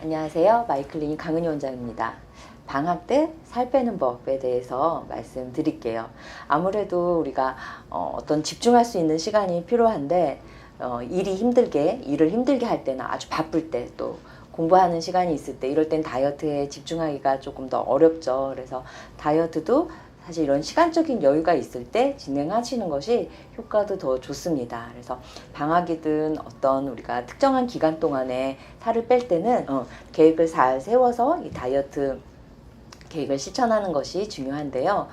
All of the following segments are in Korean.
안녕하세요. 마이클리닉 강은희 원장입니다. 방학 때 살 빼는 법에 대해서 말씀드릴게요. 아무래도 우리가 어떤 집중할 수 있는 시간이 필요한데 일을 힘들게 할 때나 아주 바쁠 때, 또 공부하는 시간이 있을 때, 이럴 땐 다이어트에 집중하기가 조금 더 어렵죠. 그래서 다이어트도 사실 이런 시간적인 여유가 있을 때 진행하시는 것이 효과도 더 좋습니다. 그래서 방학이든 어떤 우리가 특정한 기간 동안에 살을 뺄 때는 계획을 잘 세워서 이 다이어트 계획을 실천하는 것이 중요한데요.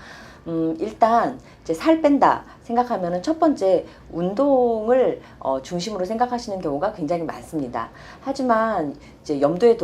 일단 이제 살 뺀다 생각하면은 첫 번째 운동을 중심으로 생각하시는 경우가 굉장히 많습니다. 하지만 이제 염두에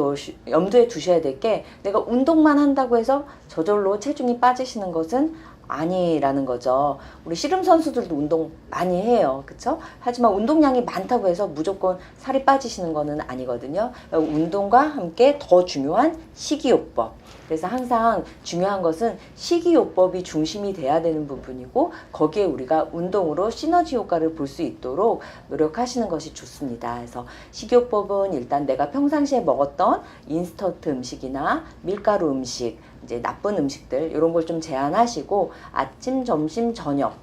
두셔야 될 게, 내가 운동만 한다고 해서 저절로 체중이 빠지시는 것은 아니라는 거죠. 우리 씨름 선수들도 운동 많이 해요. 그쵸? 하지만 운동량이 많다고 해서 무조건 살이 빠지시는 것은 아니거든요. 운동과 함께 더 중요한 식이요법. 그래서 항상 중요한 것은 식이요법이 중심이 돼야 되는 부분이고, 거기에 우리가 운동으로 시너지 효과를 볼 수 있도록 노력하시는 것이 좋습니다. 그래서 식이요법은 일단 내가 평상시에 먹었던 인스턴트 음식이나 밀가루 음식, 이제 나쁜 음식들, 이런 걸 좀 제한하시고 아침, 점심, 저녁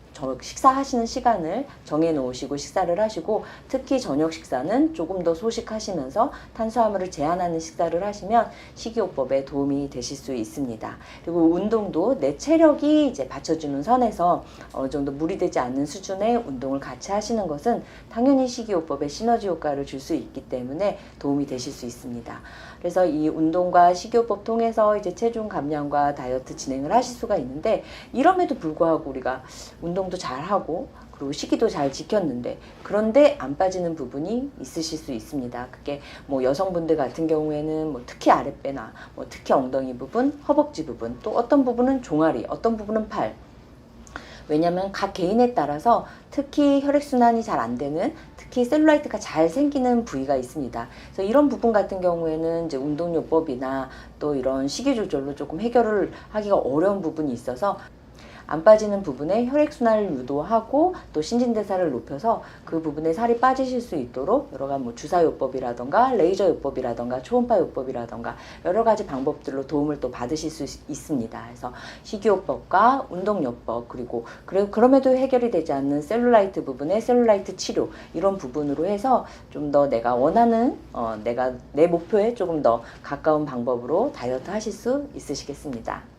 식사하시는 시간을 정해 놓으시고 식사를 하시고, 특히 저녁 식사는 조금 더 소식하시면서 탄수화물을 제한하는 식사를 하시면 식이요법에 도움이 되실 수 있습니다. 그리고 운동도 내 체력이 이제 받쳐주는 선에서 어느 정도 무리되지 않는 수준의 운동을 같이 하시는 것은 당연히 식이요법에 시너지 효과를 줄 수 있기 때문에 도움이 되실 수 있습니다. 그래서 이 운동과 식이요법 통해서 이제 체중 감량과 다이어트 진행을 하실 수가 있는데, 이럼에도 불구하고 우리가 운동도 잘하고 그리고 식이도 잘 지켰는데, 그런데 안 빠지는 부분이 있으실 수 있습니다. 그게 뭐 여성분들 같은 경우에는 뭐 특히 아랫배나 뭐 특히 엉덩이 부분, 허벅지 부분, 또 어떤 부분은 종아리, 어떤 부분은 팔. 왜냐하면 각 개인에 따라서 특히 혈액순환이 잘 안 되는, 특히 셀룰라이트가 잘 생기는 부위가 있습니다. 그래서 이런 부분 같은 경우에는 이제 운동요법이나 또 이런 식이 조절로 조금 해결을 하기가 어려운 부분이 있어서, 안 빠지는 부분에 혈액순환을 유도하고 또 신진대사를 높여서 그 부분에 살이 빠지실 수 있도록 여러 가지 뭐 주사요법이라던가 레이저요법이라던가 초음파요법이라던가 여러 가지 방법들로 도움을 또 받으실 수 있습니다. 그래서 식이요법과 운동요법, 그리고 그럼에도 해결이 되지 않는 셀룰라이트 부분의 셀룰라이트 치료, 이런 부분으로 해서 좀 더 내가 원하는 내 목표에 조금 더 가까운 방법으로 다이어트 하실 수 있으시겠습니다.